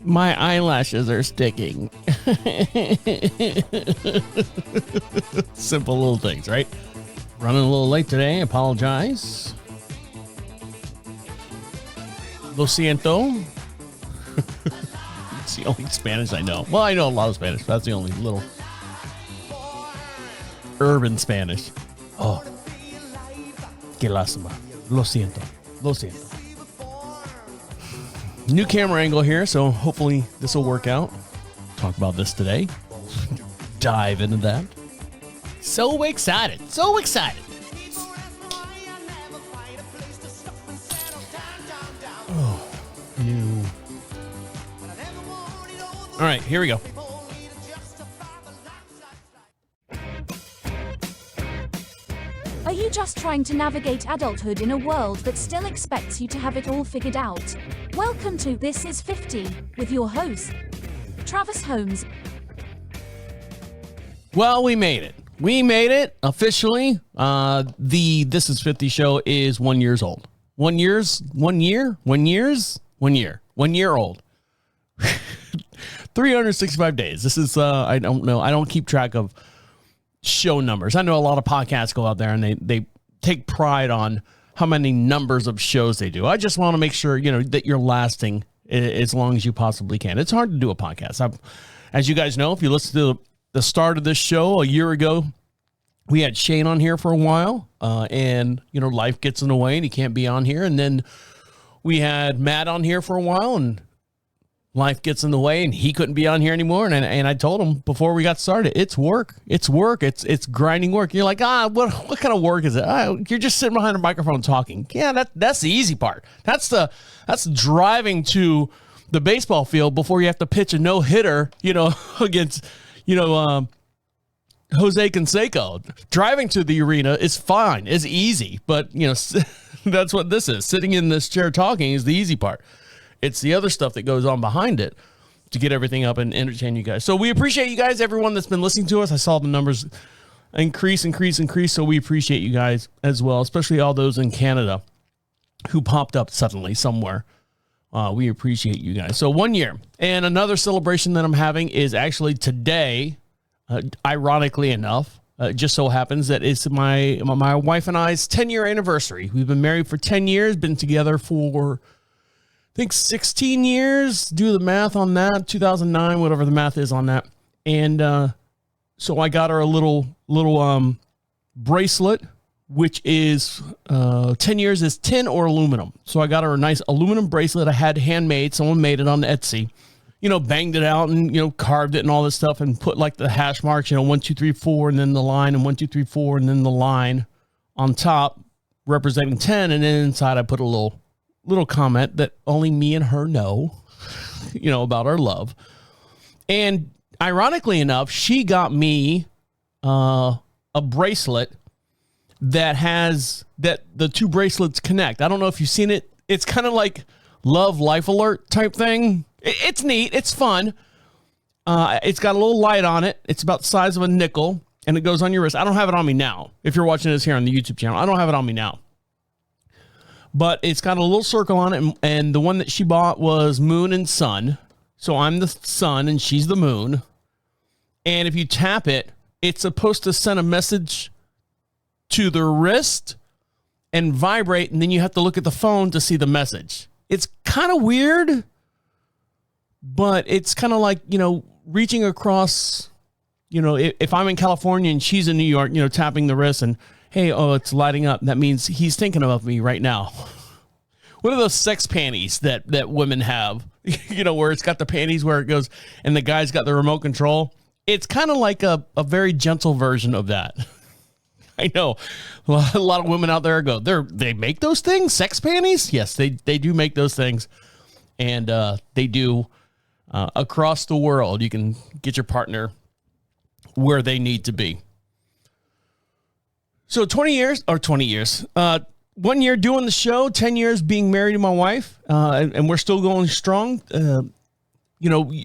My eyelashes are sticking. Simple little things, right? Running a little late today. Apologize. Lo siento. It's the only Spanish I know. Well, I know a lot of Spanish. But that's the only little urban Spanish. Oh. Que lástima. Lo siento. Lo siento. New camera angle here, so hopefully this will work out. Talk about this today. Dive into that. So excited. So excited. Oh, new. All right, here we go. Are you just trying to navigate adulthood in a world that still expects you to have it all figured out? Welcome to This Is 50 with your host, Travis Holmes. Well, we made it. We made it officially. The This Is 50 show is 1 year old. 1 year old. 365 days. This is, I don't know. I don't keep track of show numbers. I know a lot of podcasts go out there and they take pride on how many numbers of shows they do. I just want to make sure, that you're lasting as long as you possibly can. It's hard to do a podcast. As you guys know, if you listen to the start of this show a year ago, we had Shane on here for a while, and life gets in the way and he can't be on here. And then we had Matt on here for a while and life gets in the way and he couldn't be on here anymore. And I told him before we got started, it's work. It's grinding work. You're like, what kind of work is it? You're just sitting behind a microphone talking. Yeah, that's the easy part. That's driving to the baseball field before you have to pitch a no-hitter, against, Jose Canseco. Driving to the arena is fine. It's easy. But, that's what this is. Sitting in this chair talking is the easy part. It's the other stuff that goes on behind it to get everything up and entertain you guys. So we appreciate you guys, everyone that's been listening to us. I saw the numbers increase. So we appreciate you guys as well, especially all those in Canada who popped up suddenly somewhere. We appreciate you guys. So 1 year. And another celebration that I'm having is actually today, ironically enough. Just so happens that it's my wife and I's 10-year anniversary. We've been married for 10 years, been together for, I think, 16 years. Do the math on that. 2009, whatever the math is on that. And so I got her a little bracelet, which is 10 years is tin or aluminum. So I got her a nice aluminum bracelet. I had handmade. Someone made it on Etsy. Banged it out and, carved it and all this stuff and put like the hash marks, 1, 2, 3, 4, and then the line, and 1, 2, 3, 4, and then the line on top representing 10. And then inside I put a little comment that only me and her know, about our love. And ironically enough, she got me a bracelet that has the two bracelets connect. I don't know if you've seen it. It's kind of like Love Life Alert type thing. It's neat. It's fun. It's got a little light on it. It's about the size of a nickel, and it goes on your wrist. I don't have it on me now. If you're watching this here on the YouTube channel, I don't have it on me now. But it's got a little circle on it, and the one that she bought was moon and sun. So I'm the sun, and she's the moon. And if you tap it, it's supposed to send a message to the wrist and vibrate, and then you have to look at the phone to see the message. It's kind of weird, but it's kind of like, reaching across, if I'm in California and she's in New York, tapping the wrist and, hey, it's lighting up. That means he's thinking of me right now. What are those sex panties that women have, where it's got the panties where it goes and the guy's got the remote control? It's kind of like a very gentle version of that. I know a lot of women out there they make those things, sex panties. Yes, they do make those things. And they do across the world. You can get your partner where they need to be. So 20 years, 1 year doing the show, 10 years being married to my wife, and we're still going strong.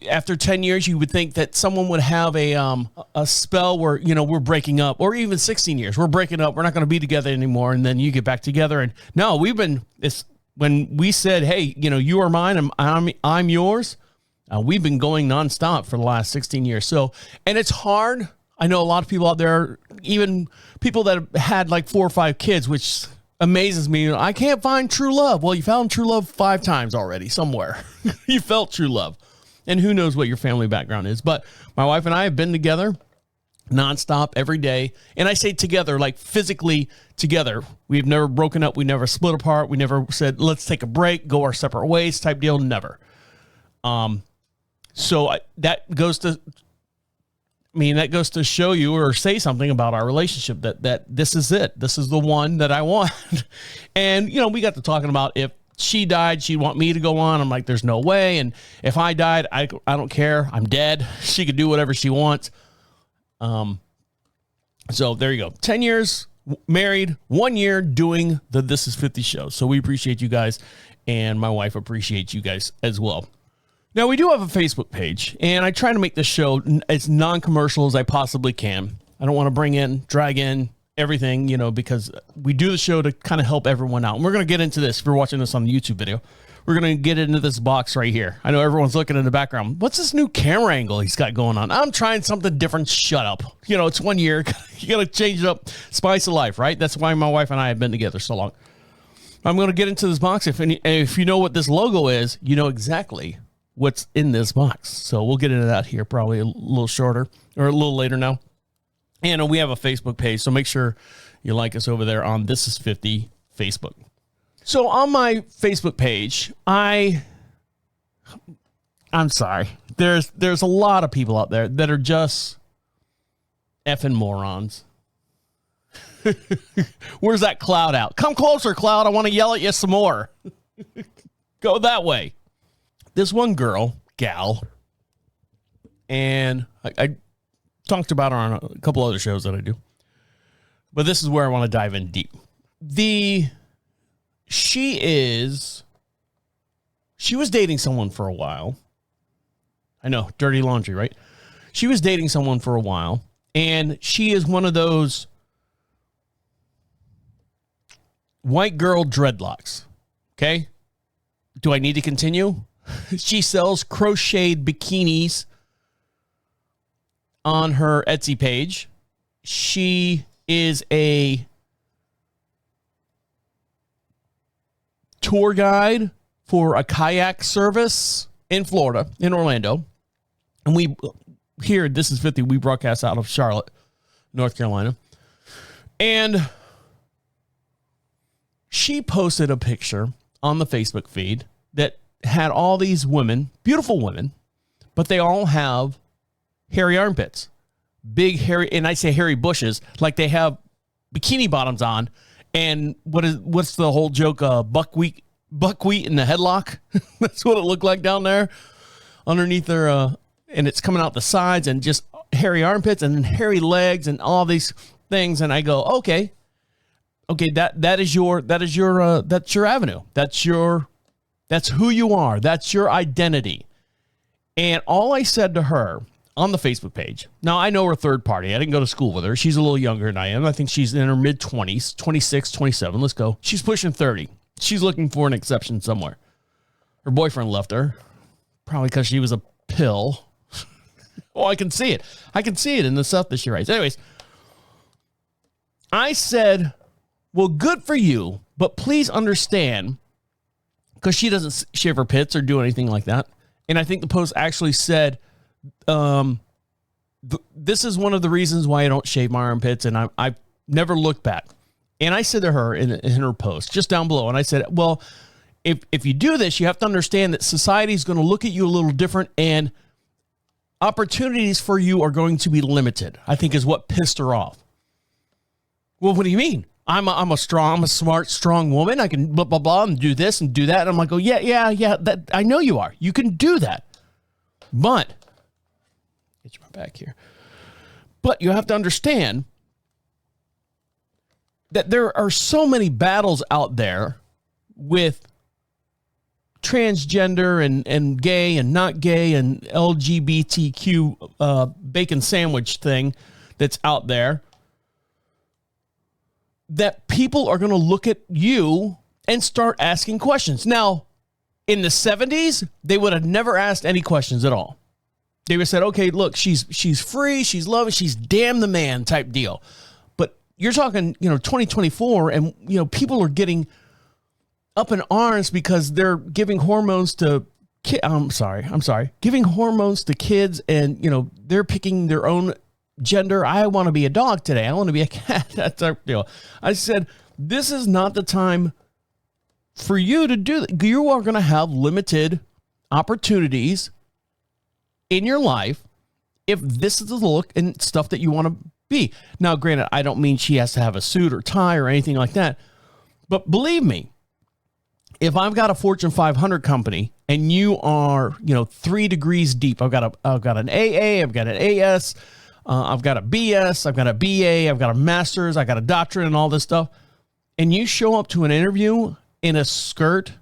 After 10 years, you would think that someone would have a spell where, we're breaking up, or even 16 years, we're breaking up, we're not going to be together anymore. And then you get back together. And no, when we said, hey, you are mine and I'm yours, We've been going nonstop for the last 16 years. So, and it's hard. I know a lot of people out there, even people that have had like 4 or 5 kids, which amazes me. I can't find true love. Well, you found true love 5 times already somewhere. You felt true love. And who knows what your family background is. But my wife and I have been together nonstop every day. And I say together, like physically together. We've never broken up. We never split apart. We never said, let's take a break, go our separate ways type deal. Never. So that goes to show you or say something about our relationship that this is it. This is the one that I want. And, we got to talking about if she died, she'd want me to go on. I'm like, there's no way. And if I died, I don't care. I'm dead. She could do whatever she wants. So there you go. 10 years married, 1 year doing the This Is 50 show. So we appreciate you guys, and my wife appreciates you guys as well. Now, we do have a Facebook page, and I try to make this show as non-commercial as I possibly can. I don't want to drag in everything, because we do the show to kind of help everyone out. And we're going to get into this. If you're watching this on the YouTube video, we're going to get into this box right here. I know everyone's looking in the background. What's this new camera angle he's got going on? I'm trying something different. Shut up. It's 1 year. You got to change it up. Spice of life, right? That's why my wife and I have been together so long. I'm going to get into this box. If you know what this logo is, you know exactly what's in this box. So we'll get into that here probably a little shorter or a little later now. And we have a Facebook page, so make sure you like us over there on This Is 50 Facebook. So on my Facebook page, I'm sorry. There's a lot of people out there that are just effing morons. Where's that cloud out? Come closer, cloud. I want to yell at you some more. Go that way. This one gal, and I talked about her on a couple other shows that I do, but this is where I want to dive in deep. She was dating someone for a while. I know, dirty laundry, right? She was dating someone for a while, and she is one of those white girl dreadlocks. Okay? Do I need to continue? She sells crocheted bikinis on her Etsy page. She is a tour guide for a kayak service in Florida, in Orlando. And This Is 50, we broadcast out of Charlotte, North Carolina. And she posted a picture on the Facebook feed that had all these women, beautiful women, but they all have hairy armpits, big hairy, and I say hairy bushes, like they have bikini bottoms on. And what's the whole joke? Buckwheat in the headlock. That's what it looked like down there underneath their, and it's coming out the sides and just hairy armpits and then hairy legs and all these things. And I go, okay, that's your avenue. That's who you are. That's your identity. And all I said to her on the Facebook page, now I know her third party. I didn't go to school with her. She's a little younger than I am. I think she's in her mid-20s, 26, 27. Let's go. She's pushing 30. She's looking for an exception somewhere. Her boyfriend left her, probably because she was a pill. Oh, I can see it. I can see it in the stuff that she writes. Anyways, I said, well, good for you, but please understand, because she doesn't shave her pits or do anything like that. And I think the post actually said, this is one of the reasons why I don't shave my armpits, and I've never looked back. And I said to her in her post, just down below, and I said, well, if you do this, you have to understand that society is going to look at you a little different, and opportunities for you are going to be limited, I think is what pissed her off. Well, what do you mean? I'm a smart, strong woman. I can blah, blah, blah, and do this and do that. And I'm like, oh, yeah, that I know you are. You can do that. But, get you back here. But you have to understand that there are so many battles out there with transgender and gay and not gay and LGBTQ bacon sandwich thing that's out there, that people are going to look at you and start asking questions. Now, In the 70s, they would have never asked any questions at all. They would have said, okay, look, she's free, she's loving, she's damn the man type deal. But you're talking, 2024, and, people are getting up in arms because they're giving hormones to giving hormones to kids, and, they're picking their own gender. I want to be a dog today. I want to be a cat. That's our deal. I said, this is not the time for you to do that. You are going to have limited opportunities in your life if this is the look and stuff that you want to be. Now, granted, I don't mean she has to have a suit or tie or anything like that. But believe me, if I've got a Fortune 500 company and you are, 3 degrees deep, I've got an AA, I've got an AS, I've got a BS, I've got a BA, I've got a master's, I got a doctorate and all this stuff. And you show up to an interview in a skirt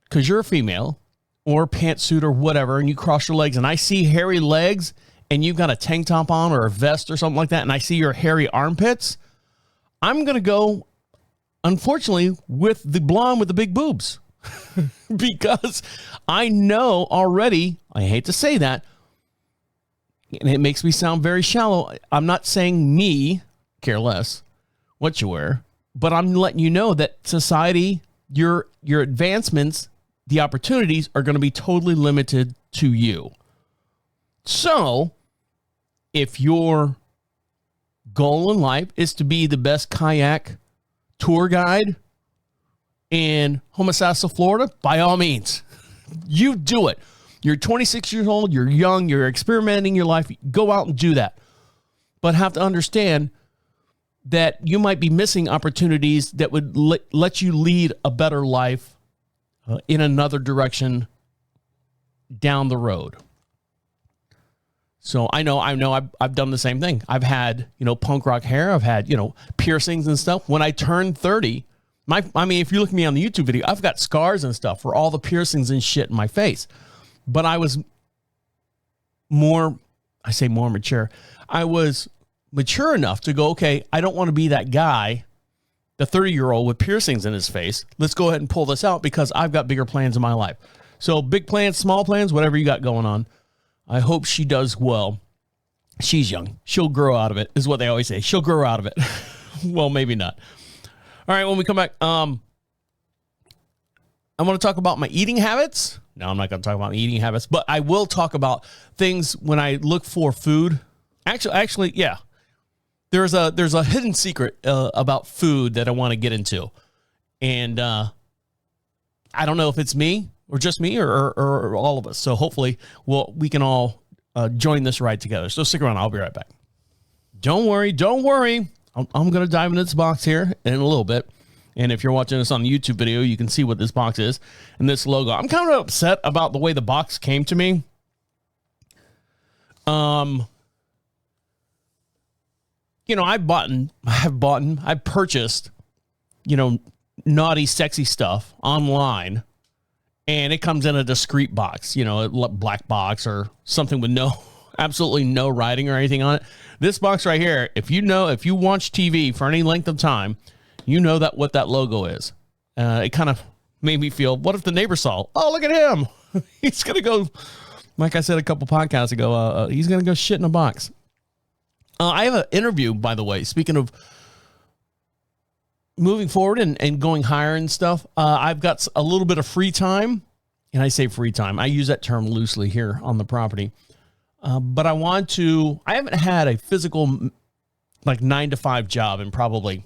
because you're a female, or pantsuit or whatever, and you cross your legs, and I see hairy legs, and you've got a tank top on or a vest or something like that, and I see your hairy armpits, I'm going to go, unfortunately, with the blonde with the big boobs. Because I know already, I hate to say that, and it makes me sound very shallow. I'm not saying me care less what you wear, but I'm letting you know that society, your advancements, the opportunities are going to be totally limited to you. So, if your goal in life is to be the best kayak tour guide in Homosassa, Florida, by all means, you do it. You're 26 years old, you're young, you're experimenting your life, go out and do that. But have to understand that you might be missing opportunities that would let you lead a better life in another direction down the road. So I know I've done the same thing. I've had, punk rock hair. I've had, piercings and stuff. When I turned 30, if you look at me on the YouTube video, I've got scars and stuff for all the piercings and shit in my face. But I was more mature. I was mature enough to go, okay, I don't want to be that guy, the 30-year-old with piercings in his face. Let's go ahead and pull this out because I've got bigger plans in my life. So big plans, small plans, whatever you got going on. I hope she does well. She's young. She'll grow out of it, is what they always say. She'll grow out of it. Well, maybe not. All right, when we come back, I want to talk about my eating habits. No, I'm not going to talk about my eating habits, but I will talk about things when I look for food. Actually, yeah. There's a hidden secret about food that I want to get into. And I don't know if it's me or just me or all of us. So hopefully we can all join this ride together. So stick around. I'll be right back. Don't worry. I'm going to dive into this box here in a little bit. And if you're watching this on the YouTube video, you can see what this box is and this logo. I'm kind of upset about the way the box came to me. I've purchased, naughty, sexy stuff online, and it comes in a discreet box, a black box or something with absolutely no writing or anything on it. This box right here, if you watch TV for any length of time, what that logo is. It kind of made me feel, what if the neighbor saw? Oh, look at him. He's going to go, like I said a couple podcasts ago, he's going to go shit in a box. I have an interview, by the way, speaking of moving forward and going higher and stuff. I've got a little bit of free time, and I say free time. I use that term loosely here on the property. But I haven't had a physical, 9-to-5 job in probably,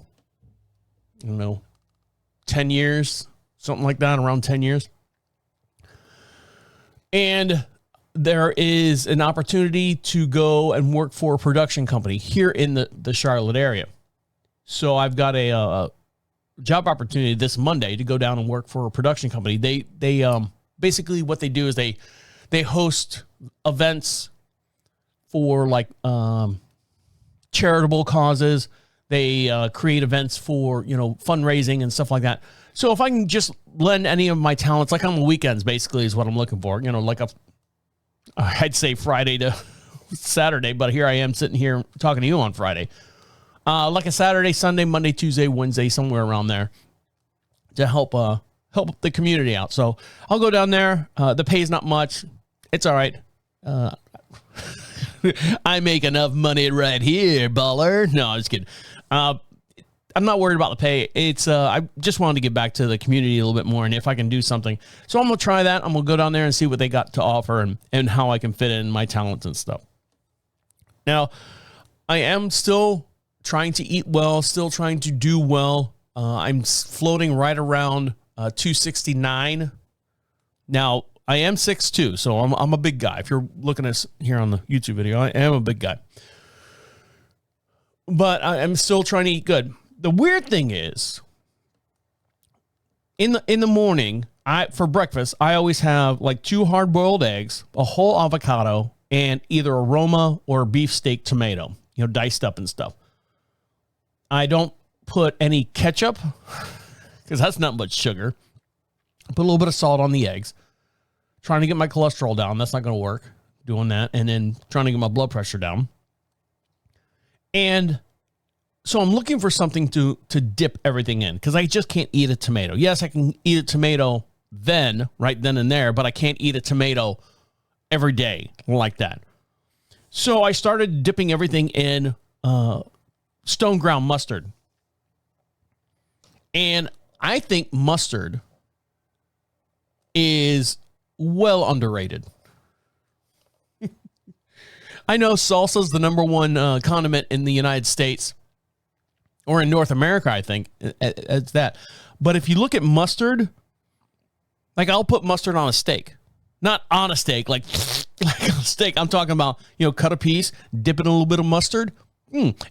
10 years, something like that, around 10 years. And there is an opportunity to go and work for a production company here in the Charlotte area. So I've got a job opportunity this Monday to go down and work for a production company. They basically what they do is they host events for charitable causes. They create events for, fundraising and stuff like that. So if I can just lend any of my talents, like on the weekends, basically is what I'm looking for, I'd say Friday to Saturday, but here I am sitting here talking to you on Friday. Like a Saturday, Sunday, Monday, Tuesday, Wednesday, somewhere around there to help help the community out. So I'll go down there. The pay's not much. It's all right. I make enough money right here, baller. No, I'm just kidding. I'm not worried about the pay. It's I just wanted to get back to the community a little bit more, and if I can do something. So I'm going to try that. I'm going to go down there and see what they got to offer and how I can fit in my talents and stuff. Now, I am still trying to eat well, still trying to do well. I'm floating right around 269. Now, I am 6'2", so I'm a big guy. If you're looking at us here on the YouTube video, I am a big guy. But I'm still trying to eat good. The weird thing is, in the morning, for breakfast, I always have like 2 hard-boiled eggs, a whole avocado, and either a Roma or a beefsteak tomato, diced up and stuff. I don't put any ketchup because that's not much sugar. I put a little bit of salt on the eggs. Trying to get my cholesterol down. That's not going to work doing that. And then trying to get my blood pressure down. And so I'm looking for something to dip everything in because I just can't eat a tomato. Yes, I can eat a tomato right then and there, but I can't eat a tomato every day like that. So I started dipping everything in stone ground mustard. And I think mustard is well underrated. I know salsa is the number one condiment in the United States, or in North America, I think. It's that. But if you look at mustard, like I'll put mustard on a steak. Not on a steak, like on a steak. I'm talking about, cut a piece, dip it in a little bit of mustard.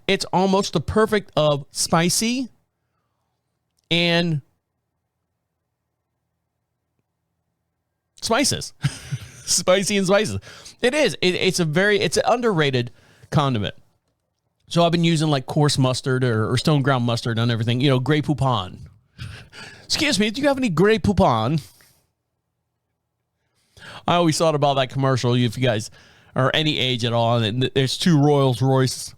It's almost the perfect of spicy and spices. Spicy and spices. It is. It's an underrated condiment. So I've been using like coarse mustard or stone ground mustard on everything. Grey Poupon. Excuse me, do you have any Grey Poupon? I always thought about that commercial. If you guys are any age at all, and there's 2 Rolls Royce,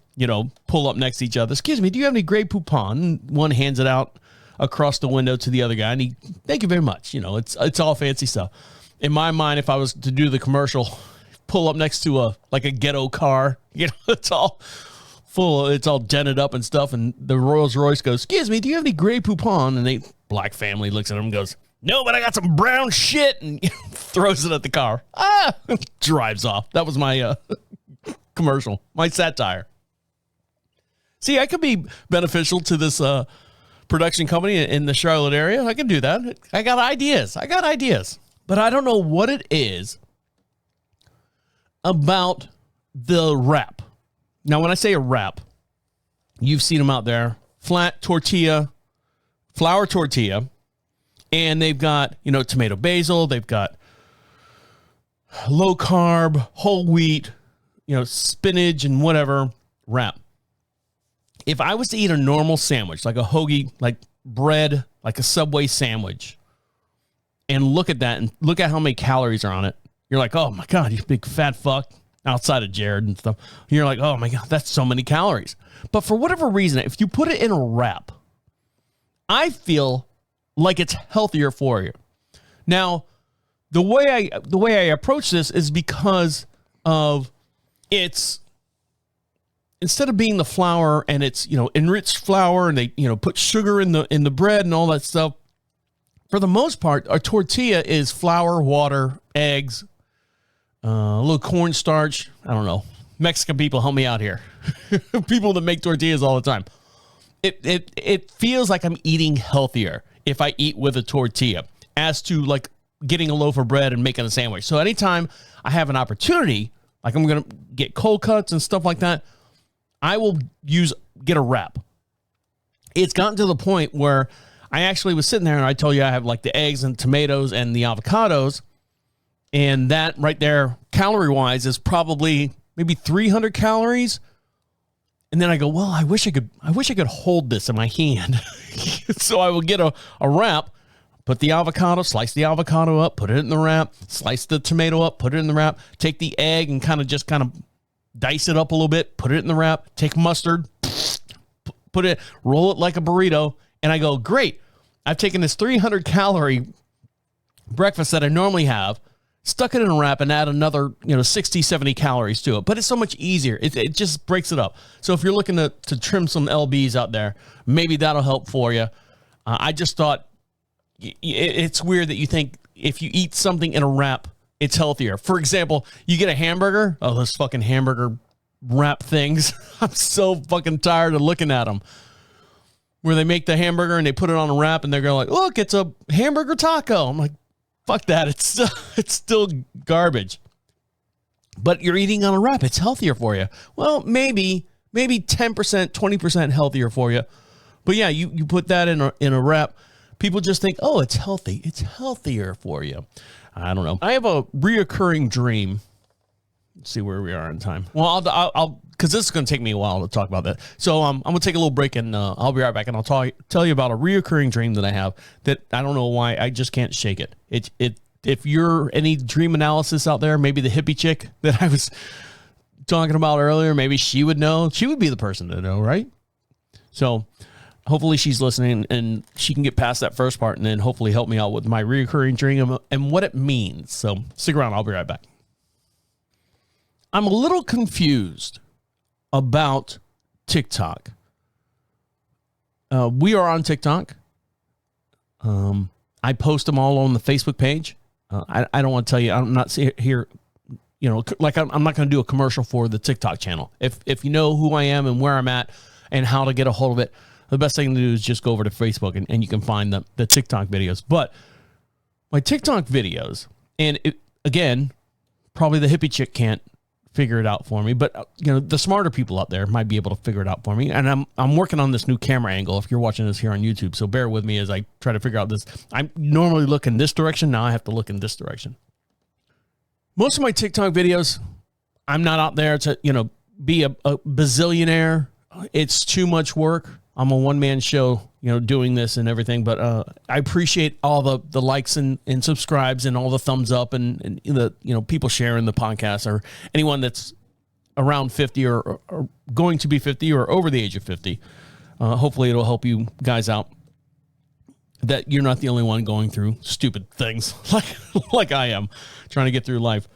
pull up next to each other. Excuse me, do you have any Grey Poupon? One hands it out across the window to the other guy, and thank you very much. It's all fancy stuff. In my mind, if I was to do the commercial, pull up next to a ghetto car, it's all full, it's all dented up and stuff, and the Rolls Royce goes, excuse me, do you have any Grey Poupon? And black family looks at him and goes, no, but I got some brown shit, and throws it at the car. Drives off. That was my commercial, my satire. See, I could be beneficial to this production company in the Charlotte area. I can do that. I got ideas. But I don't know what it is about the wrap. Now, when I say a wrap, you've seen them out there. Flat tortilla, flour tortilla. And they've got, tomato basil. They've got low carb, whole wheat, spinach and whatever wrap. If I was to eat a normal sandwich, like a hoagie, like bread, like a Subway sandwich, and look at that and look at how many calories are on it, you're like, oh my God, you big fat fuck, outside of Jared and stuff. You're like, oh my God, that's so many calories. But for whatever reason, if you put it in a wrap, I feel like it's healthier for you. Now, the way I approach this is because of it's, instead of being the flour and it's, enriched flour and they, put sugar in the bread and all that stuff. For the most part, a tortilla is flour, water, eggs, a little cornstarch. I don't know. Mexican people, help me out here. People that make tortillas all the time. It feels like I'm eating healthier if I eat with a tortilla as to like getting a loaf of bread and making a sandwich. So anytime I have an opportunity, like I'm going to get cold cuts and stuff like that, I will get a wrap. It's gotten to the point where I actually was sitting there and I told you I have like the eggs and tomatoes and the avocados. And that right there, calorie wise, is probably maybe 300 calories. And then I go, well, I wish I could hold this in my hand. So I will get a wrap, put the avocado, slice the avocado up, put it in the wrap, slice the tomato up, put it in the wrap, take the egg and kind of dice it up a little bit, put it in the wrap, take mustard, roll it like a burrito. And I go, great. I've taken this 300 calorie breakfast that I normally have, stuck it in a wrap and add another, 60, 70 calories to it. But it's so much easier. It just breaks it up. So if you're looking to trim some LBs out there, maybe that'll help for you. I just thought it's weird that you think if you eat something in a wrap, it's healthier. For example, you get a hamburger. Oh, those fucking hamburger wrap things. I'm so fucking tired of looking at them. Where they make the hamburger and they put it on a wrap and they're going like, look, it's a hamburger taco. I'm like, fuck that. It's still garbage. But you're eating on a wrap. It's healthier for you. Well, maybe 10%, 20% healthier for you. But yeah, you put that in a wrap. People just think, oh, it's healthy. It's healthier for you. I don't know. I have a reoccurring dream. Let's see where we are in time. Well, I'll because this is going to take me a while to talk about that. So I'm going to take a little break and I'll be right back and I'll tell you about a reoccurring dream that I have that I don't know why I just can't shake it. If you're any dream analysis out there, maybe the hippie chick that I was talking about earlier, maybe she would know. She would be the person to know, right? So hopefully she's listening and she can get past that first part and then hopefully help me out with my reoccurring dream and what it means. So stick around. I'll be right back. I'm a little confused about TikTok. We are on TikTok. I post them all on the Facebook page. I don't want to tell you, I'm not here, like I'm not going to do a commercial for the TikTok channel. If you know who I am and where I'm at and how to get a hold of it, the best thing to do is just go over to Facebook and you can find the TikTok videos. But my TikTok videos, and again, probably the hippie chick can't figure it out for me, but the smarter people out there might be able to figure it out for me. And I'm working on this new camera angle if you're watching this here on YouTube. So bear with me as I try to figure out this. I normally look in this direction. Now I have to look in this direction. Most of my TikTok videos, I'm not out there to, be a bazillionaire. It's too much work. I'm a one-man show, doing this and everything, but I appreciate all the likes and subscribes and all the thumbs up and the people sharing the podcast or anyone that's around 50 or going to be 50 or over the age of 50. Hopefully it'll help you guys out that you're not the only one going through stupid things like I am trying to get through life.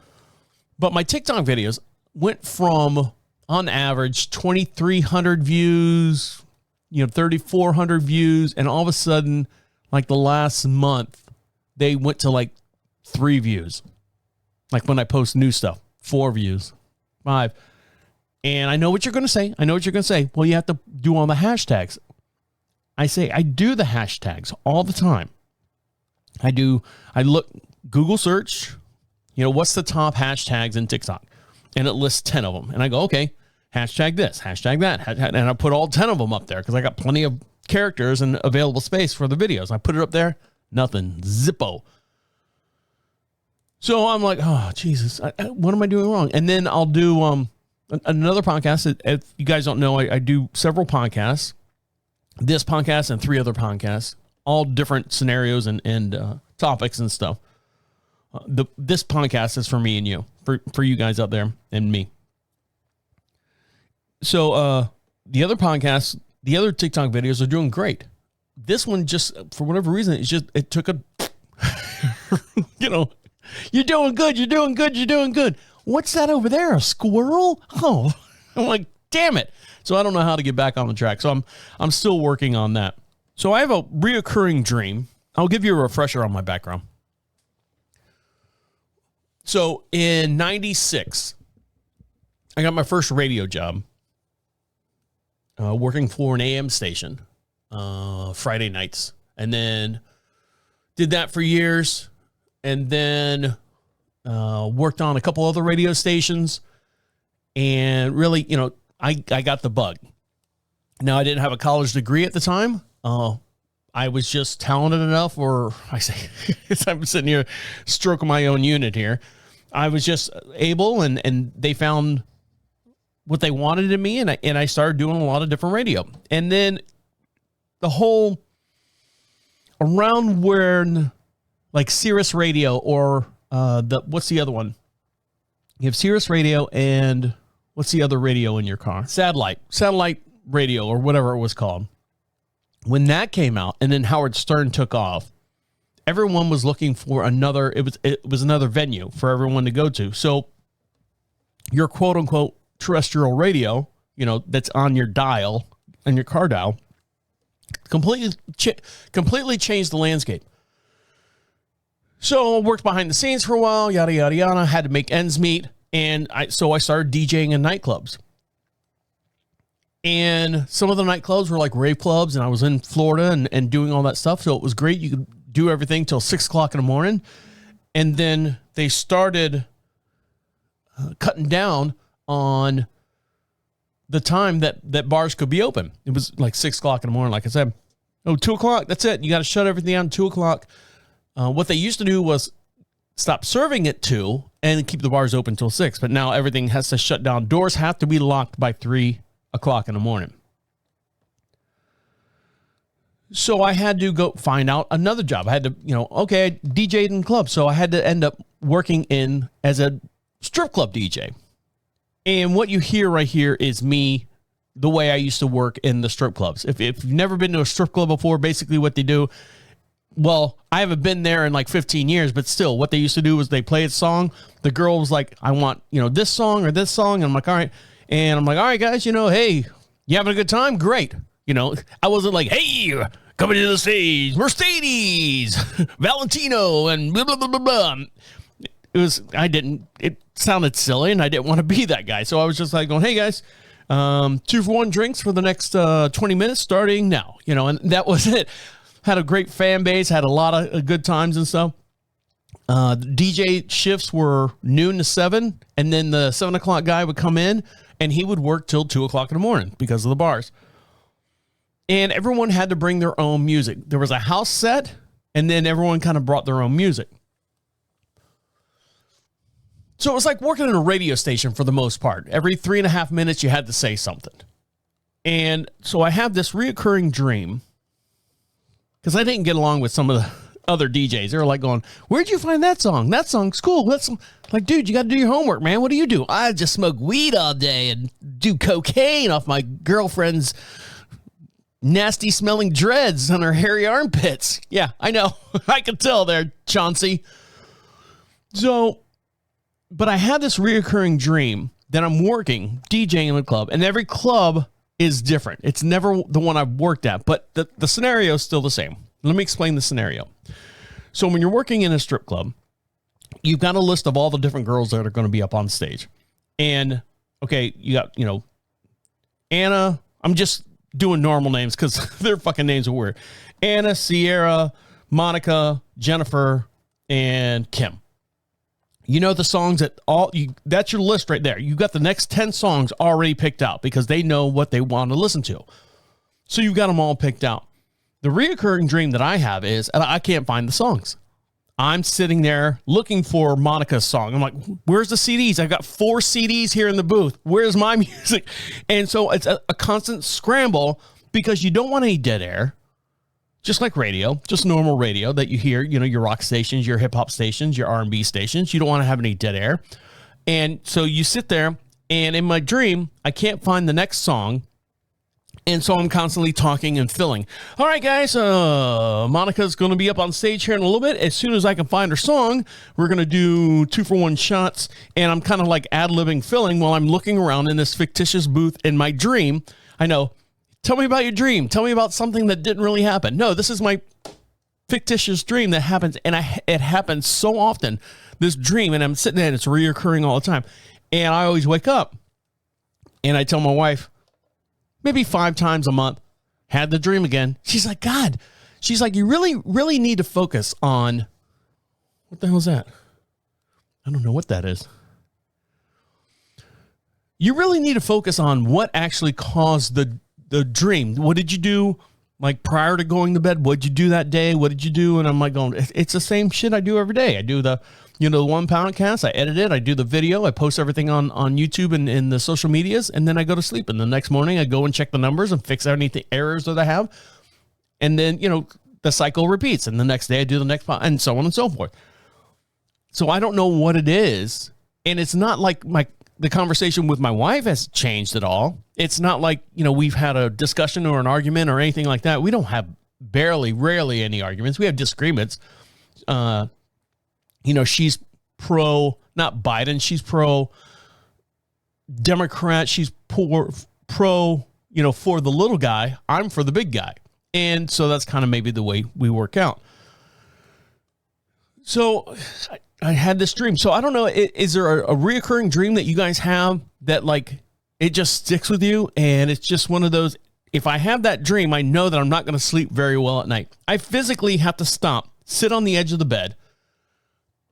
But my TikTok videos went from, on average, 2,300 views, 3,400 views. And all of a sudden, like the last month, they went to like 3 views. Like when I post new stuff, 4 views, 5. And I know what you're going to say. Well, you have to do all the hashtags. I say I do the hashtags all the time. I look, Google search, what's the top hashtags in TikTok? And it lists 10 of them. And I go, okay, hashtag this, hashtag that. And I put all 10 of them up there because I got plenty of characters and available space for the videos. I put it up there, nothing, zippo. So I'm like, oh, Jesus, what am I doing wrong? And then I'll do another podcast. If you guys don't know, I do several podcasts. This podcast and 3 other podcasts, all different scenarios and topics and stuff. This podcast is for me and you, for you guys out there and me. So the other podcasts, the other TikTok videos are doing great. This one just, for whatever reason, it took a, you're doing good, you're doing good, you're doing good. What's that over there? A squirrel? Oh, I'm like, damn it. So I don't know how to get back on the track. So I'm still working on that. So I have a reoccurring dream. I'll give you a refresher on my background. So in 96, I got my first radio job working for an AM station Friday nights. And then did that for years. And then worked on a couple other radio stations. And really, I got the bug. Now, I didn't have a college degree at the time. I was just talented enough, or I say, I'm sitting here stroking my own unit here. I was just able, and they found what they wanted in me, and I started doing a lot of different radio. And then the whole around where, like Sirius Radio or what's the other one? You have Sirius Radio and what's the other radio in your car? Satellite radio or whatever it was called. When that came out and then Howard Stern took off, everyone was looking for another, it was another venue for everyone to go to. So your quote unquote terrestrial radio, that's on your dial, on your car dial, completely changed the landscape. So I worked behind the scenes for a while, yada, yada, yada, had to make ends meet. And so I started DJing in nightclubs. And some of the nightclubs were like rave clubs, and I was in Florida and doing all that stuff. So it was great. You could do everything till 6 o'clock in the morning. And then they started cutting down on the time that bars could be open. It was like 6 o'clock in the morning. Like I said, 2 o'clock, that's it. You got to shut everything down 2 o'clock. What they used to do was stop serving at 2 and keep the bars open till 6. But now everything has to shut down. Doors have to be locked by 3 o'clock in the morning. So I had to go find out another job. I had to, I DJ'd in clubs. So I had to end up working as a strip club DJ. And what you hear right here is me, the way I used to work in the strip clubs. If you've never been to a strip club before, basically what they do, well, I haven't been there in like 15 years, but still what they used to do was they play a song. The girl was like, I want, this song or this song. And I'm like, all right. And I'm like, all right, guys, hey, you having a good time? Great. I wasn't like, hey, coming to the stage, Mercedes, Valentino, and blah, blah, blah, blah, blah. It sounded silly, and I didn't want to be that guy. So I was just like going, hey, guys, 2-for-1 drinks for the next 20 minutes starting now, and that was it. Had a great fan base, had a lot of good times and stuff. DJ shifts were noon to 7, and then the 7 o'clock guy would come in, and he would work till 2 o'clock in the morning because of the bars. And everyone had to bring their own music. There was a house set, and then everyone kind of brought their own music. So it was like working in a radio station for the most part. Every 3.5 minutes, you had to say something. And so I have this reoccurring dream, because I didn't get along with some of the other DJs. They were like going, where'd you find that song? That song's cool. That's like, dude, you got to do your homework, man. What do you do? I just smoke weed all day and do cocaine off my girlfriend's nasty smelling dreads on her hairy armpits. Yeah, I know. I can tell there, Chauncey. So, but I had this reoccurring dream that I'm working, DJing in a club, and every club is different. It's never the one I've worked at, but the scenario is still the same. Let me explain the scenario. So when you're working in a strip club, you've got a list of all the different girls that are going to be up on stage. And, okay, you got, Anna. I'm just doing normal names because their fucking names are weird. Anna, Sierra, Monica, Jennifer, and Kim. The songs that's your list right there. You got the next 10 songs already picked out because they know what they want to listen to. So you've got them all picked out. The reoccurring dream that I have is I can't find the songs. I'm sitting there looking for Monica's song. I'm like, where's the CDs? I've got 4 CDs here in the booth. Where's my music? And so it's a constant scramble because you don't want any dead air. Just like radio, just normal radio that you hear, your rock stations, your hip hop stations, your R&B stations. You don't want to have any dead air. And so you sit there, and in my dream, I can't find the next song. And so I'm constantly talking and filling. All right, guys, Monica's going to be up on stage here in a little bit. As soon as I can find her song, we're going to do 2-for-1 shots. And I'm kind of like ad-libbing filling while I'm looking around in this fictitious booth in my dream. I know. Tell me about your dream. Tell me about something that didn't really happen. No, this is my fictitious dream that happens. And it happens so often, this dream. And I'm sitting there and it's reoccurring all the time. And I always wake up and I tell my wife, maybe 5 times a month, had the dream again. She's like, God, she's like, you really, really need to focus on, what the hell is that? I don't know what that is. You really need to focus on what actually caused the dream. What did you do like prior to going to bed? What did you do that day? What did you do? And I'm like going, it's the same shit I do every day. I do the, the 1 pound cast. I edit it. I do the video. I post everything on YouTube and in the social medias. And then I go to sleep. And the next morning I go and check the numbers and fix any errors that I have. And then, the cycle repeats. And the next day I do the next pound and so on and so forth. So I don't know what it is. And it's not like the conversation with my wife has changed at all. It's not like, we've had a discussion or an argument or anything like that. We don't have rarely any arguments. We have disagreements, she's pro, not Biden, she's pro Democrat, she's pro, for the little guy, I'm for the big guy. And so that's kind of maybe the way we work out. So I had this dream. So I don't know, is there a reoccurring dream that you guys have that like it just sticks with you? And it's just one of those, if I have that dream, I know that I'm not going to sleep very well at night. I physically have to stop, sit on the edge of the bed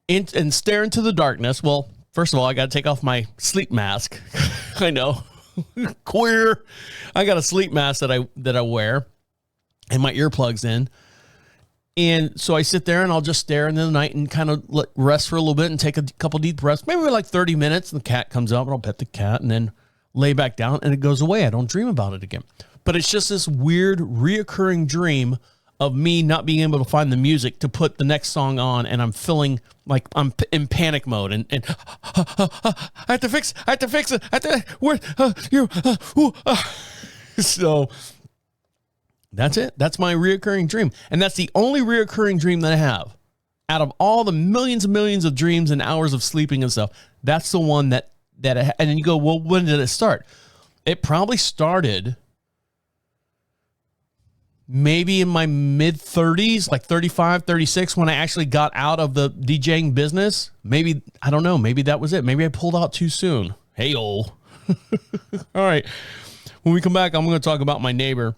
and stare into the darkness. Well, first of all, I got to take off my sleep mask. I know. Queer. I got a sleep mask that I wear and my earplugs in. And so I sit there and I'll just stare into the night and kind of rest for a little bit and take a couple deep breaths, maybe like 30 minutes. And the cat comes up and I'll pet the cat and then lay back down and it goes away. I don't dream about it again. But it's just this weird reoccurring dream of me not being able to find the music to put the next song on. And I'm feeling like I'm in panic mode and I have to fix it. So that's it. That's my reoccurring dream. And that's the only reoccurring dream that I have out of all the millions and millions of dreams and hours of sleeping and stuff. That's the one and then you go, well, when did it start? It probably started maybe in my mid 30s, like 35, 36, when I actually got out of the DJing business. Maybe, I don't know. Maybe that was it. Maybe I pulled out too soon. Hey-o. All right. When we come back, I'm going to talk about my neighbor.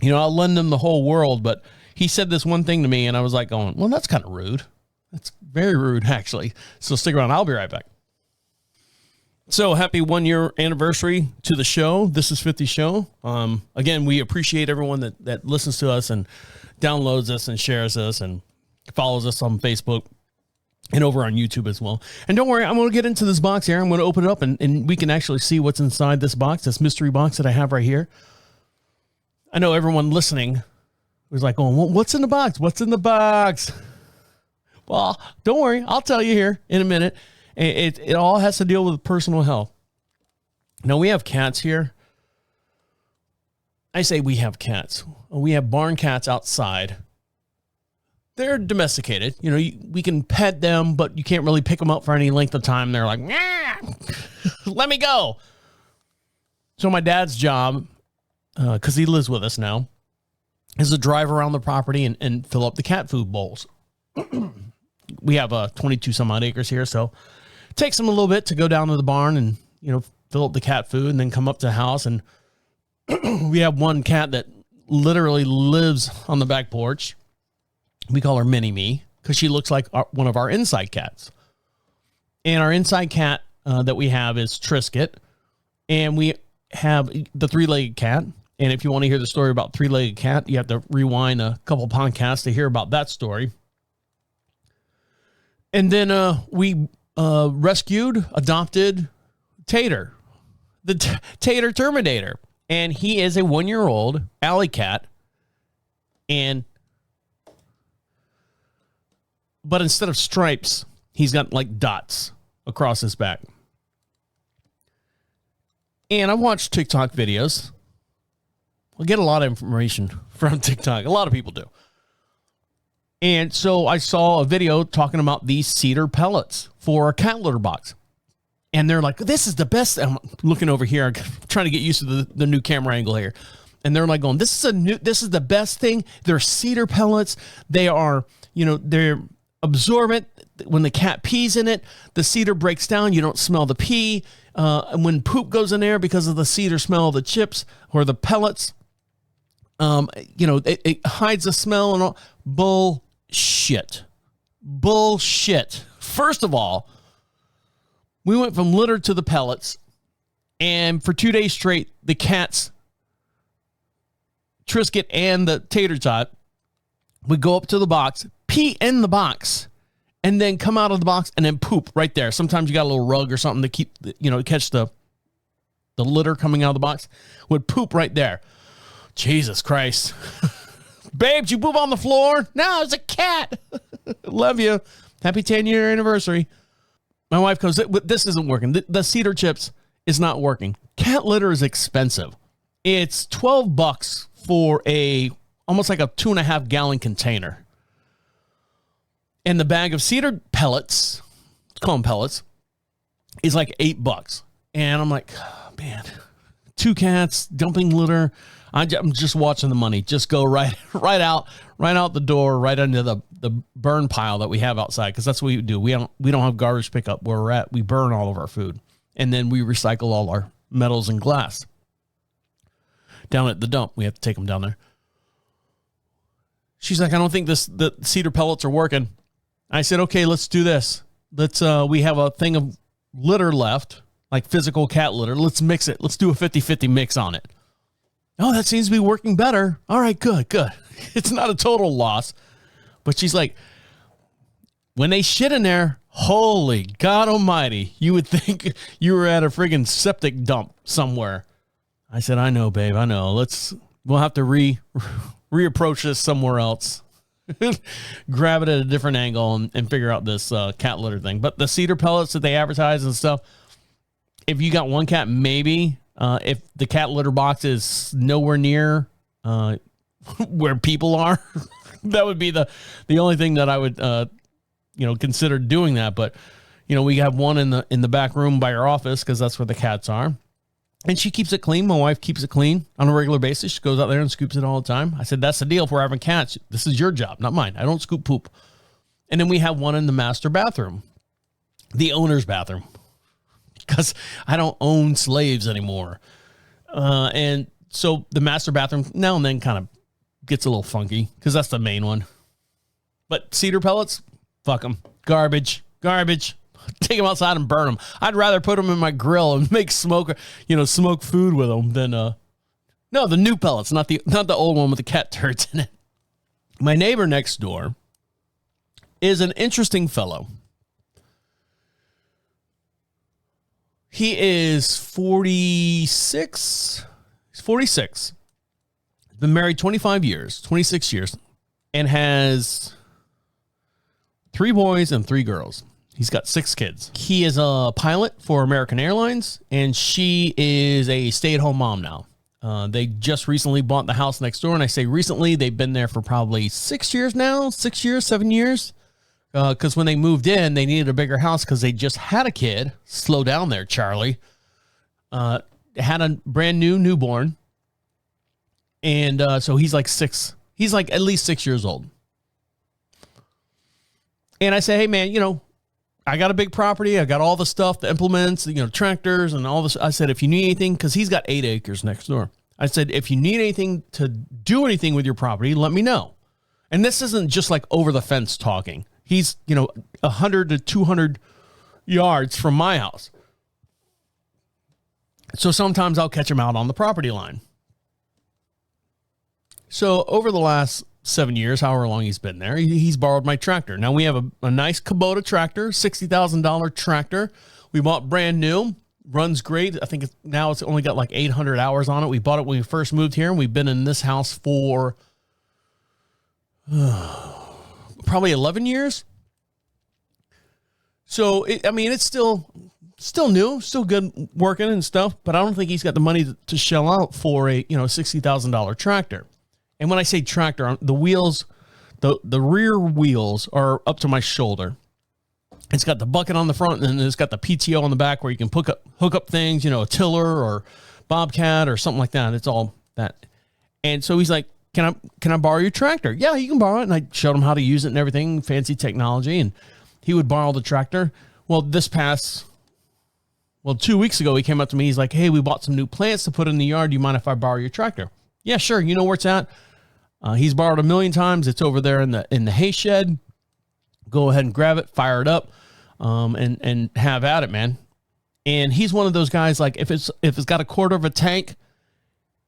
I'll lend him the whole world, but he said this one thing to me and I was like going, well, that's kind of rude. That's very rude, actually. So stick around. I'll be right back. So happy 1 year anniversary to the show. This is 50 show. Again, we appreciate everyone that listens to us and downloads us and shares us and follows us on Facebook and over on YouTube as well. And don't worry, I'm going to get into this box here. I'm going to open it up and we can actually see what's inside this box, this mystery box that I have right here. I know everyone listening was like, oh, what's in the box? What's in the box? Well, don't worry. I'll tell you here in a minute. It all has to deal with personal health. Now, we have cats here. I say we have cats. We have barn cats outside. They're domesticated. We can pet them, but you can't really pick them up for any length of time. They're like, let me go. So my dad's job, because he lives with us now, is to drive around the property and fill up the cat food bowls. We have 22 some odd acres here, so it takes him a little bit to go down to the barn and fill up the cat food and then come up to the house. And we have one cat that literally lives on the back porch. We call her Mini Me because she looks like one of our inside cats. And our inside cat that we have is Trisket, and we have the three-legged cat. And if you want to hear the story about three-legged cat, you have to rewind a couple podcasts to hear about that story. And then we adopted Tater, the Tater Terminator. And he is a 1-year-old alley cat. But instead of stripes, he's got like dots across his back. And I watched TikTok videos. I get a lot of information from TikTok. A lot of people do. And so I saw a video talking about these Cedar pellets for a cat litter box. And they're like, this is the best. I'm looking over here, I'm trying to get used to the new camera angle here. And they're like going, this is the best thing. They're Cedar pellets. They are, they're absorbent. When the cat pees in it, the cedar breaks down. You don't smell the pee. And when poop goes in there because of the cedar smell of the chips or the pellets, it hides the smell and all. Bullshit. First of all, we went from litter to the pellets, and for 2 days straight, the cats, Trisket and the Tater Tot, would go up to the box, pee in the box, and then come out of the box and then poop right there. Sometimes you got a little rug or something to keep, catch the litter coming out of the box. Would poop right there. Jesus Christ. Babes, you poop on the floor? No, it's a cat. Love you. Happy 10-year anniversary. My wife goes, this isn't working. The cedar chips is not working. Cat litter is expensive. It's $12 for almost like a 2.5 gallon container. And the bag of Cedar pellets, let's call them pellets, is like $8. And I'm like, oh, man, 2 cats dumping litter. I'm just watching the money just go right out the door, right into the burn pile that we have outside. Because that's what we do. We don't have garbage pickup where we're at. We burn all of our food, and then we recycle all our metals and glass down at the dump. We have to take them down there. She's like, I don't think the Cedar pellets are working. I said, okay, let's do this. We have a thing of litter left, like physical cat litter. Let's mix it. Let's do a 50-50 mix on it. Oh, that seems to be working better. All right, good. It's not a total loss. But she's like, when they shit in there, holy God almighty, you would think you were at a friggin' septic dump somewhere. I said, I know, babe, I know. We'll have to reapproach this somewhere else. Grab it at a different angle and figure out this cat litter thing. But the Cedar pellets that they advertise and stuff, if you got one cat, maybe. If the cat litter box is nowhere near where people are, that would be the only thing that I would consider doing that. But we have one in the back room by our office because that's where the cats are, and she keeps it clean. My wife keeps it clean on a regular basis. She goes out there and scoops it all the time. I said, that's the deal. If we're having cats, this is your job, not mine. I don't scoop poop. And then we have one in the master bathroom, the owner's bathroom, because I don't own slaves anymore. And so the master bathroom now and then kind of gets a little funky because that's the main one. But Cedar pellets, fuck them. Garbage. Take them outside and burn them. I'd rather put them in my grill and make smoke food with them than, no, the new pellets, not the old one with the cat turds in it. My neighbor next door is an interesting fellow. He is 46. He's 46. He's been married 26 years, and has 3 boys and 3 girls. He's got 6 kids. He is a pilot for American Airlines, and she is a stay-at-home mom now. They just recently bought the house next door, and I say recently, they've been there for probably 6 years now, 7 years. Because when they moved in, they needed a bigger house because they just had a kid. Slow down there, Charlie. Had a brand new newborn. And so he's like 6. He's like at least 6 years old. And I say, hey, man, I got a big property. I got all the stuff, the implements, tractors and all this. I said, if you need anything, because he's got 8 acres next door. I said, if you need anything to do anything with your property, let me know. And this isn't just like over the fence talking. He's, 100 to 200 yards from my house. So sometimes I'll catch him out on the property line. So over the last 7 years, however long he's been there, he's borrowed my tractor. Now we have a nice Kubota tractor, $60,000 tractor. We bought brand new, runs great. I think it's only got like 800 hours on it. We bought it when we first moved here, and we've been in this house for probably 11 years. So, it's still new, still good working and stuff, but I don't think he's got the money to shell out for a, $60,000 tractor. And when I say tractor, the wheels, the rear wheels are up to my shoulder. It's got the bucket on the front, and then it's got the PTO on the back where you can hook up things, a tiller or Bobcat or something like that. It's all that. And so he's like, can I borrow your tractor? Yeah, you can borrow it. And I showed him how to use it and everything, fancy technology. And he would borrow the tractor. Well, 2 weeks ago, he came up to me. He's like, hey, we bought some new plants to put in the yard. Do you mind if I borrow your tractor? Yeah, sure. You know where it's at? He's borrowed 1,000,000 times. It's over there in the hay shed. Go ahead and grab it, fire it up, and have at it, man. And he's one of those guys, like, if it's got a quarter of a tank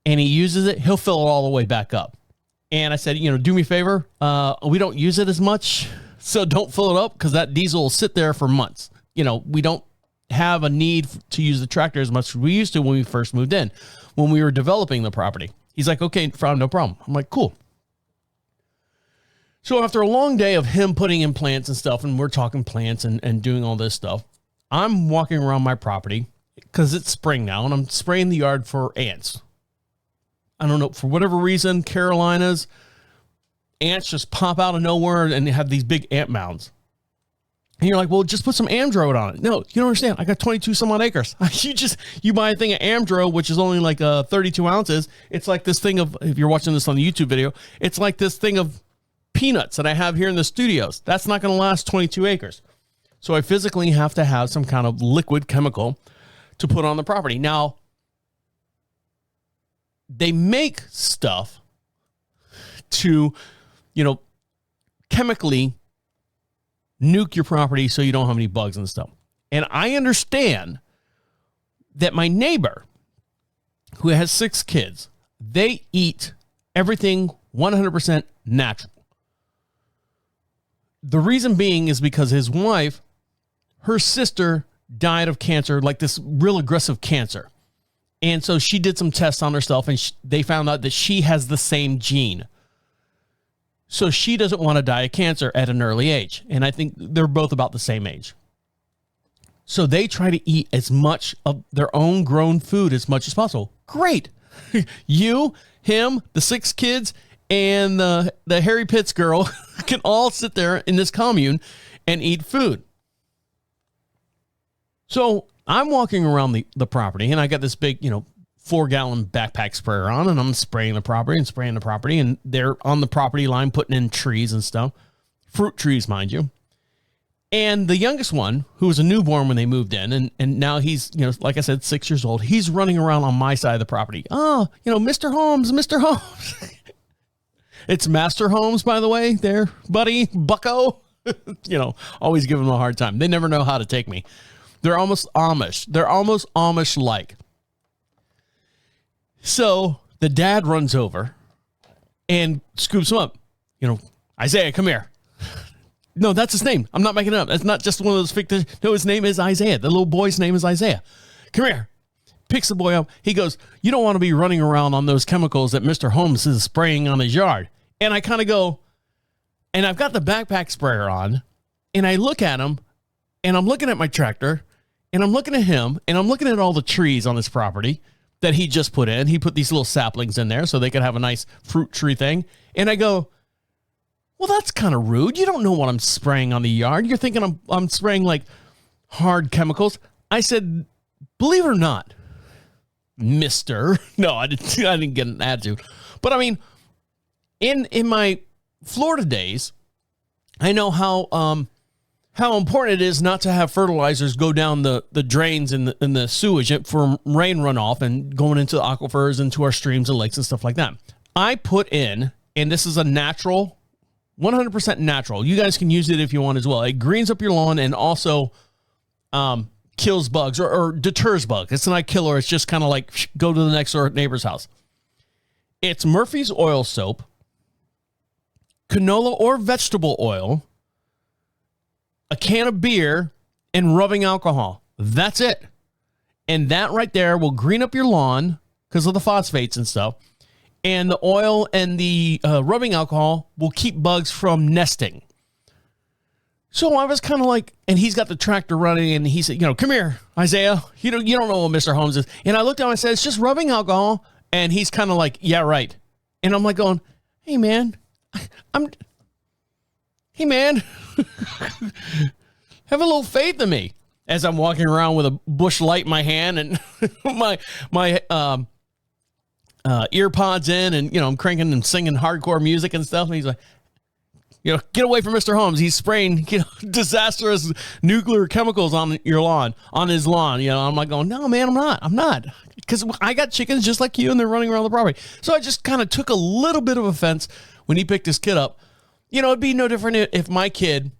and he uses it, he'll fill it all the way back up. And I said, do me a favor. We don't use it as much, so don't fill it up because that diesel will sit there for months. We don't have a need to use the tractor as much as we used to when we first moved in, when we were developing the property. He's like, okay, no problem. I'm like, cool. So after a long day of him putting in plants and stuff, and we're talking plants and doing all this stuff, I'm walking around my property because it's spring now, and I'm spraying the yard for ants. I don't know, for whatever reason, Carolinas, ants just pop out of nowhere and have these big ant mounds. And you're like, well, just put some Amdro on it. No, you don't understand. I got 22 some odd acres. You buy a thing of Amdro, which is only like 32 ounces. It's like this thing of, if you're watching this on the YouTube video, it's like this thing of peanuts that I have here in the studios. That's not going to last 22 acres. So I physically have to have some kind of liquid chemical to put on the property. Now, they make stuff to, chemically nuke your property so you don't have any bugs and stuff. And I understand that my neighbor, who has 6 kids, they eat everything 100% natural. The reason being is because his wife, her sister died of cancer, like this real aggressive cancer. And so she did some tests on herself, and they found out that she has the same gene. So she doesn't want to die of cancer at an early age. And I think they're both about the same age. So they try to eat as much of their own grown food as much as possible. Great. You, him, the 6 kids, and the Harry Pitts girl can all sit there in this commune and eat food. So I'm walking around the property, and I got this big, 4-gallon backpack sprayer on, and I'm spraying the property, and they're on the property line putting in trees and stuff. Fruit trees, mind you. And the youngest one, who was a newborn when they moved in, and now he's, like I said, 6 years old, he's running around on my side of the property. Oh, Mr. Holmes. It's Master Holmes, by the way, there, buddy, bucko. Always give them a hard time. They never know how to take me. They're almost Amish. They're almost Amish-like. So the dad runs over and scoops him up. Isaiah, come here. No, that's his name. I'm not making it up. That's not just one of those fictitious. No, his name is Isaiah. The little boy's name is Isaiah. Come here. Picks the boy up. He goes, you don't want to be running around on those chemicals that Mr. Holmes is spraying on his yard. And I kind of go, and I've got the backpack sprayer on, and I look at him, and I'm looking at my tractor, and I'm looking at him, and I'm looking at all the trees on this property that he just put in. He put these little saplings in there so they could have a nice fruit tree thing. And I go, well, that's kind of rude. You don't know what I'm spraying on the yard. You're thinking I'm spraying like hard chemicals. I said, believe it or not, mister. No, I didn't get an attitude. But I mean, in my Florida days, I know how important it is not to have fertilizers go down the drains and the sewage for rain runoff and going into the aquifers, into our streams and lakes and stuff like that. I put in, and this is a natural, 100% natural. You guys can use it if you want as well. It greens up your lawn and also kills bugs or deters bugs. It's not a killer. It's just kind of like go to the next door neighbor's house. It's Murphy's oil soap, canola or vegetable oil, a can of beer, and rubbing alcohol. That's it. And that right there will green up your lawn because of the phosphates and stuff. And the oil and the rubbing alcohol will keep bugs from nesting. So I was kind of like, and he's got the tractor running, and he said, come here, Isaiah. You don't know what Mr. Holmes is. And I looked at him and I said, it's just rubbing alcohol. And he's kind of like, yeah, right. And I'm like going, hey, man, hey, man, have a little faith in me, as I'm walking around with a bush light in my hand and my ear pods in, and, I'm cranking and singing hardcore music and stuff. And he's like, get away from Mr. Holmes. He's spraying, disastrous nuclear chemicals on your lawn, on his lawn. I'm like going, no, man, I'm not. Because I got chickens just like you, and they're running around the property. So I just kind of took a little bit of offense when he picked his kid up. It'd be no different if my kid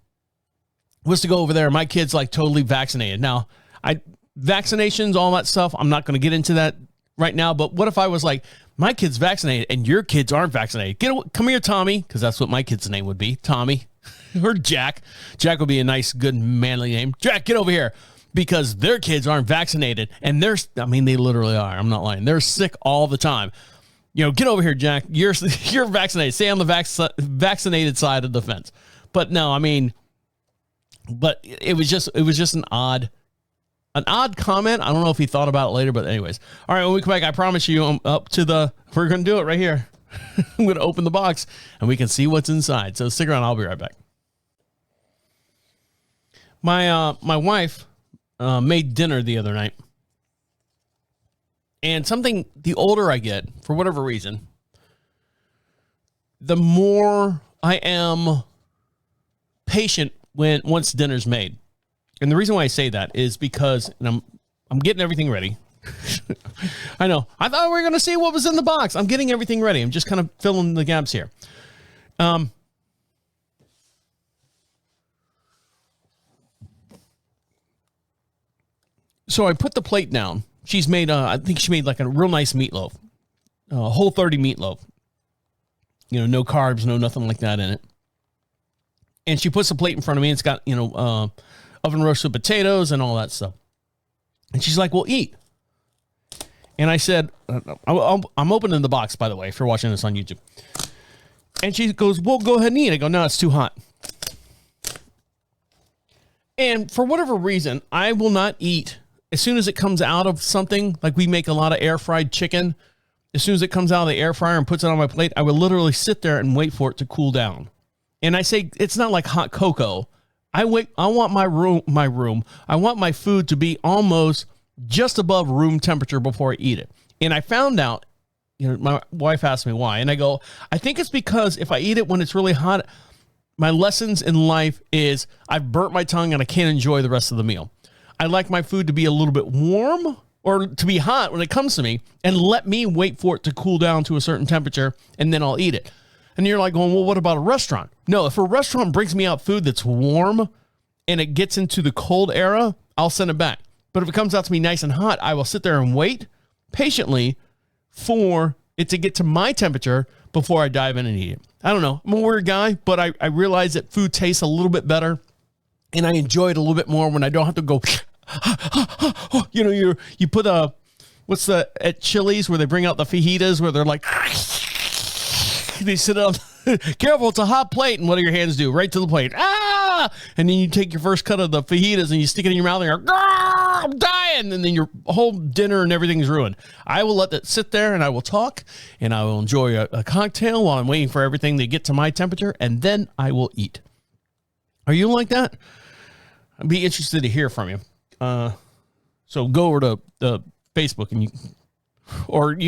was to go over there. My kid's like totally vaccinated. Now, vaccinations, all that stuff, I'm not going to get into that right now. But what if I was like, my kid's vaccinated and your kids aren't vaccinated? Come here, Tommy, because that's what my kid's name would be, Tommy. Or Jack. Jack would be a nice, good, manly name. Jack, get over here. Because their kids aren't vaccinated, and they literally are. I'm not lying. They're sick all the time. Get over here, Jack. You're vaccinated. Stay on the vaccinated side of the fence. But no, but it was just an odd comment. I don't know if he thought about it later, but anyways. All right, when we come back, I promise you, we're going to do it right here. I'm going to open the box and we can see what's inside. So stick around. I'll be right back. My wife made dinner the other night. And something, the older I get, for whatever reason, the more I am patient once dinner's made. And the reason why I say that is because I'm getting everything ready. I know. I thought we were going to see what was in the box. I'm getting everything ready. I'm just kind of filling the gaps here. So I put the plate down. She's made, I think she made like a real nice meatloaf, Whole 30 meatloaf. You know, no carbs, no nothing like that in it. And she puts the plate in front of me. It's got, oven roasted potatoes and all that stuff. And she's like, well, eat. And I said, I'm opening the box, by the way, if you're watching this on YouTube. And she goes, well, go ahead and eat. I go, no, it's too hot. And for whatever reason, I will not eat as soon as it comes out of something. Like we make a lot of air fried chicken. As soon as it comes out of the air fryer and puts it on my plate, I would literally sit there and wait for it to cool down. And I say, it's not like hot cocoa. I want my room. I want my food to be almost just above room temperature before I eat it. And I found out, my wife asked me why. And I go, I think it's because if I eat it when it's really hot, my lessons in life is I've burnt my tongue and I can't enjoy the rest of the meal. I like my food to be a little bit warm or to be hot when it comes to me and let me wait for it to cool down to a certain temperature and then I'll eat it. And you're like going, well, what about a restaurant? No, if a restaurant brings me out food that's warm and it gets into the cold era, I'll send it back. But if it comes out to me nice and hot, I will sit there and wait patiently for it to get to my temperature before I dive in and eat it. I don't know. I'm a weird guy, but I realize that food tastes a little bit better and I enjoy it a little bit more when I don't have to go, you put at Chili's where they bring out the fajitas where they're like, they sit up, careful, it's a hot plate. And what do your hands do? Right to the plate. And then you take your first cut of the fajitas and you stick it in your mouth and you're, I'm dying. And then your whole dinner and everything is ruined. I will let that sit there and I will talk and I will enjoy a cocktail while I'm waiting for everything to get to my temperature. And then I will eat. Are you like that? I'd be interested to hear from you. So go over to the Facebook and you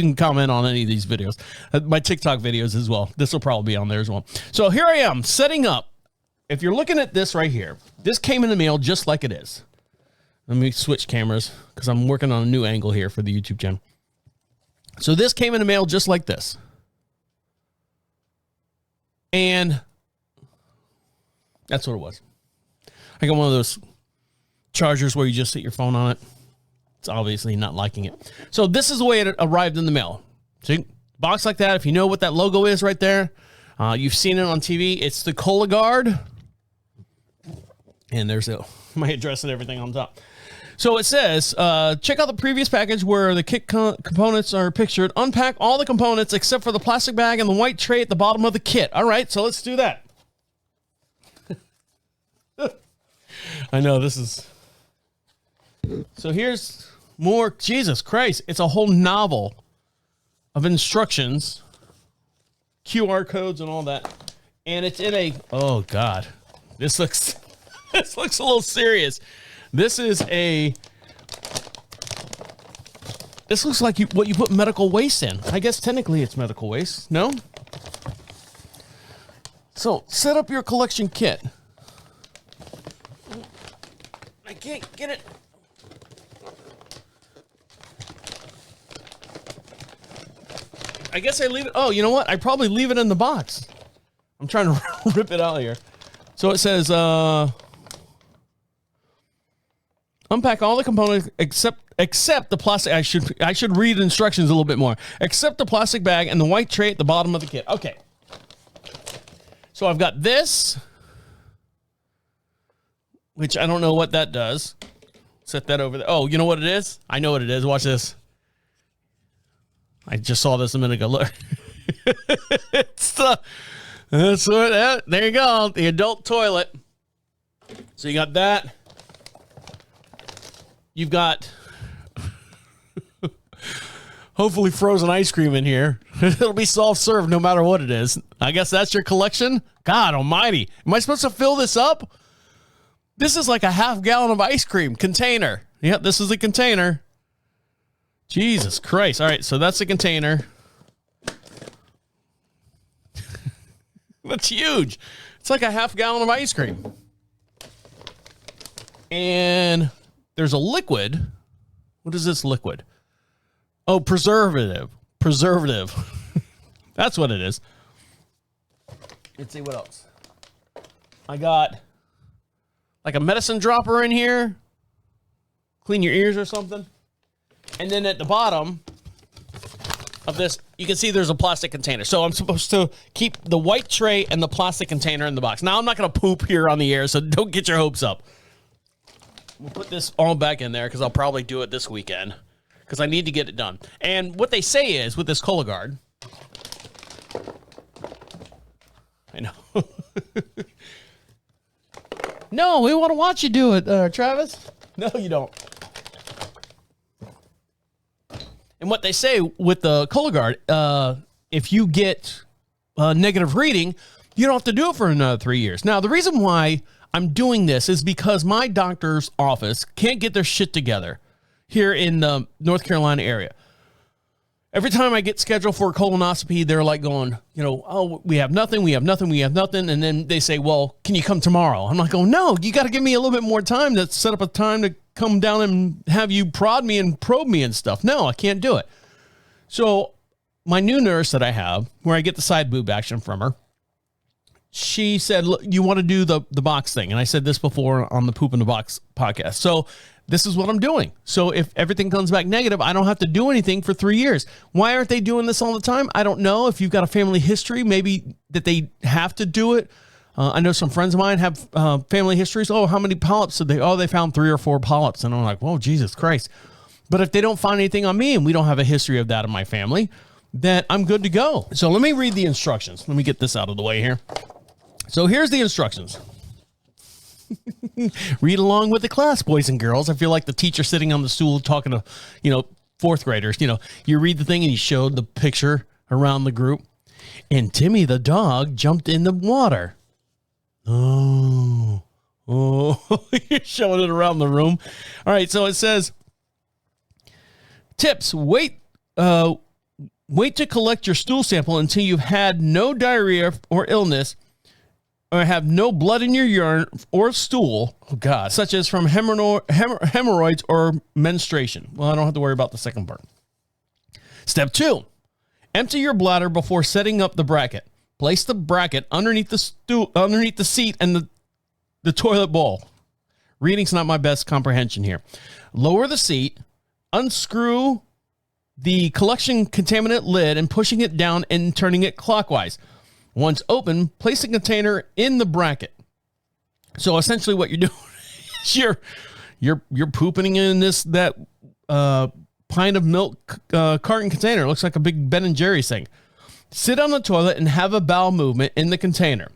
can comment on any of these videos. My TikTok videos as well. This will probably be on there as well. So here I am setting up. If you're looking at this right here, this came in the mail just like it is. Let me switch cameras because I'm working on a new angle here for the YouTube channel. So this came in the mail just like this. And that's what it was. I got one of those chargers where you just sit your phone on it. It's obviously not liking it. So this is the way it arrived in the mail. See, box like that. If you know what that logo is right there, you've seen it on TV. It's the Cola Guard. And there's my address and everything on top. So it says, check out the previous package where the kit components are pictured. Unpack all the components except for the plastic bag and the white tray at the bottom of the kit. All right, so let's do that. I know this is... So here's more. Jesus Christ. It's a whole novel of instructions, QR codes and all that. And it's in a, oh God, this looks a little serious. This looks like what you put medical waste in. I guess technically it's medical waste. No? So set up your collection kit. I can't get it. I guess I leave it. Oh, you know what? I probably leave it in the box. I'm trying to rip it out here. So it says, unpack all the components except the plastic. I should read instructions a little bit more. Except the plastic bag and the white tray at the bottom of the kit. Okay. So I've got this, which I don't know what that does. Set that over there. Oh, you know what it is? I know what it is. Watch this. I just saw this a minute ago. Look. There you go. The adult toilet. So you got that. You've got hopefully frozen ice cream in here. It'll be soft serve no matter what it is. I guess that's your collection? God almighty. Am I supposed to fill this up? This is like a half gallon of ice cream container. Yep, this is a container. Jesus Christ. All right, so that's a container. That's huge. It's like a half gallon of ice cream. And there's a liquid. What is this liquid? Oh, preservative. Preservative. That's what it is. Let's see what else. I got like a medicine dropper in here. Clean your ears or something. And then at the bottom of this, you can see there's a plastic container. So I'm supposed to keep the white tray and the plastic container in the box. Now, I'm not going to poop here on the air, so don't get your hopes up. We'll put this all back in there because I'll probably do it this weekend because I need to get it done. And what they say is with this Cologuard, I know. No, we want to watch you do it, Travis. No, you don't. And what they say with the Cologuard, if you get a negative reading, you don't have to do it for another 3 years. Now, the reason why I'm doing this is because my doctor's office can't get their shit together here in the North Carolina area. Every time I get scheduled for a colonoscopy, they're like going, oh, we have nothing. And then they say, well, can you come tomorrow? I'm like, no, you got to give me a little bit more time to set up a time to come down and have you prod me and probe me and stuff. No, I can't do it. So my new nurse that I have, where I get the side boob action from her, she said, look, you want to do the box thing. And I said this before on the Poop in the Box podcast. So this is what I'm doing. So if everything comes back negative, I don't have to do anything for 3 years. Why aren't they doing this all the time? I don't know. If you've got a family history, maybe that they have to do it. I know some friends of mine have family histories. Oh, how many polyps did they? Oh, they found 3 or 4 polyps. And I'm like, whoa, Jesus Christ. But if they don't find anything on me and we don't have a history of that in my family, then I'm good to go. So let me read the instructions. Let me get this out of the way here. So here's the instructions. Read along with the class, boys and girls. I feel like the teacher sitting on the stool talking to, fourth graders. You read the thing and you showed the picture around the group. And Timmy the dog jumped in the water. Oh, you're showing it around the room. All right, so it says, tips, wait to collect your stool sample until you've had no diarrhea or illness or have no blood in your urine or stool, oh God, such as from hemorrhoids or menstruation. Well, I don't have to worry about the second part. Step 2, empty your bladder before setting up the bracket. Place the bracket underneath the seat and the toilet bowl. Reading's not my best comprehension here. Lower the seat, unscrew the collection contaminant lid and pushing it down and turning it clockwise. Once open, place the container in the bracket. So essentially what you're doing is you're pooping in that pint of milk carton container. It looks like a big Ben and Jerry's thing. Sit on the toilet and have a bowel movement in the container.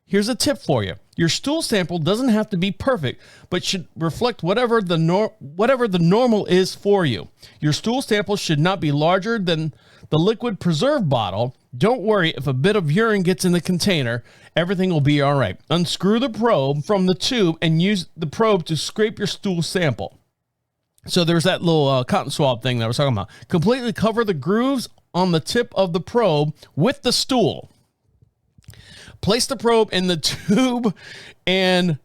Here's a tip for you. Your stool sample doesn't have to be perfect, but should reflect whatever the normal is for you. Your stool sample should not be larger than the liquid preserve bottle. Don't worry if a bit of urine gets in the container. Everything will be all right. Unscrew the probe from the tube and use the probe to scrape your stool sample. So there's that little cotton swab thing that I was talking about. Completely cover the grooves on the tip of the probe with the stool. Place the probe in the tube and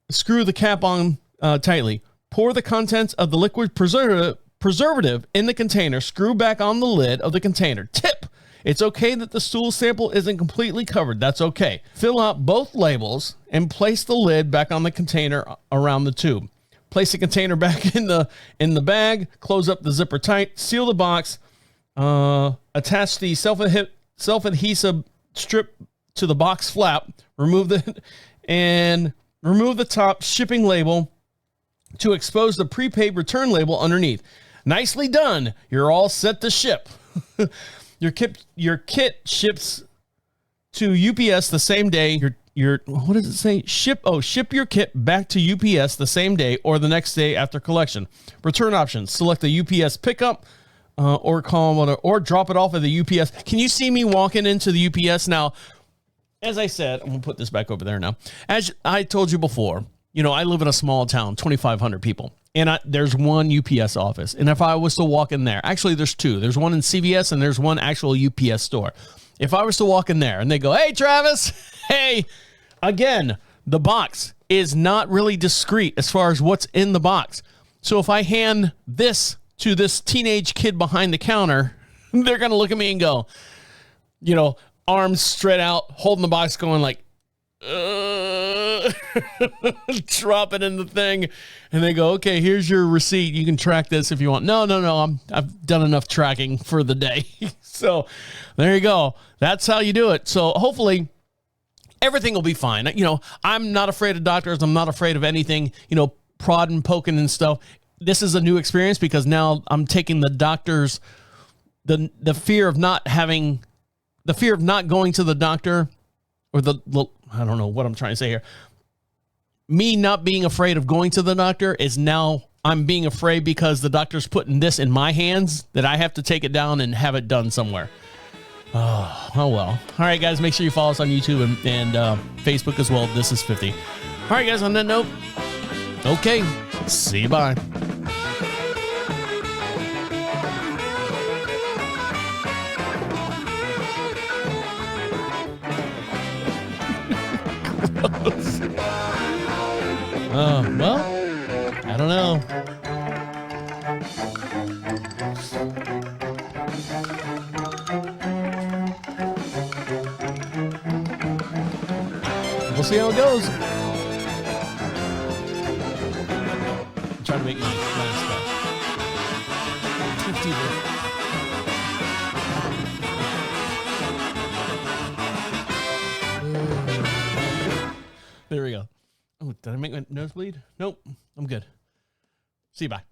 screw the cap on tightly. Pour the contents of the liquid preservative in the container. Screw back on the lid of the container. Tip: it's okay that the stool sample isn't completely covered. That's okay. Fill out both labels and place the lid back on the container around the tube. Place the container back in the bag. Close up the zipper tight. Seal the box. Attach the self-adhesive strip to the box flap. Remove the top shipping label to expose the prepaid return label underneath. Nicely done. You're all set to ship. Your kit ships to UPS the same day. What does it say? Ship your kit back to UPS the same day or the next day after collection. Return options. Select the UPS pickup or call them or drop it off at the UPS. Can you see me walking into the UPS now? As I said, I'm going to put this back over there now. As I told you before, you know, I live in a small town, 2,500 people, and there's one UPS office. And if I was to walk in there, actually there's two. There's one in CVS and there's one actual UPS store. If I was to walk in there and they go, hey, Travis, hey, again, the box is not really discreet as far as what's in the box. So if I hand this to this teenage kid behind the counter, they're going to look at me and go, you know, arms straight out, holding the box going like, drop it in the thing. And they go, okay, here's your receipt. You can track this if you want. No, I've done enough tracking for the day. So there you go. That's how you do it. So hopefully everything will be fine. You know, I'm not afraid of doctors. I'm not afraid of anything, you know, prodding, poking and stuff. This is a new experience because now I'm taking the doctors, the fear of not having, the fear of not going to the doctor, or I don't know what I'm trying to say here. Me not being afraid of going to the doctor is now I'm being afraid because the doctor's putting this in my hands that I have to take it down and have it done somewhere. Oh well. All right, guys, make sure you follow us on YouTube and Facebook as well. This is 50. All right, guys, on that note, okay, see you, bye. Well, I don't know. We'll see how it goes. I'm trying to make nice stuff. 50 There we go. Oh, did I make my nose bleed? Nope. I'm good. See you, bye.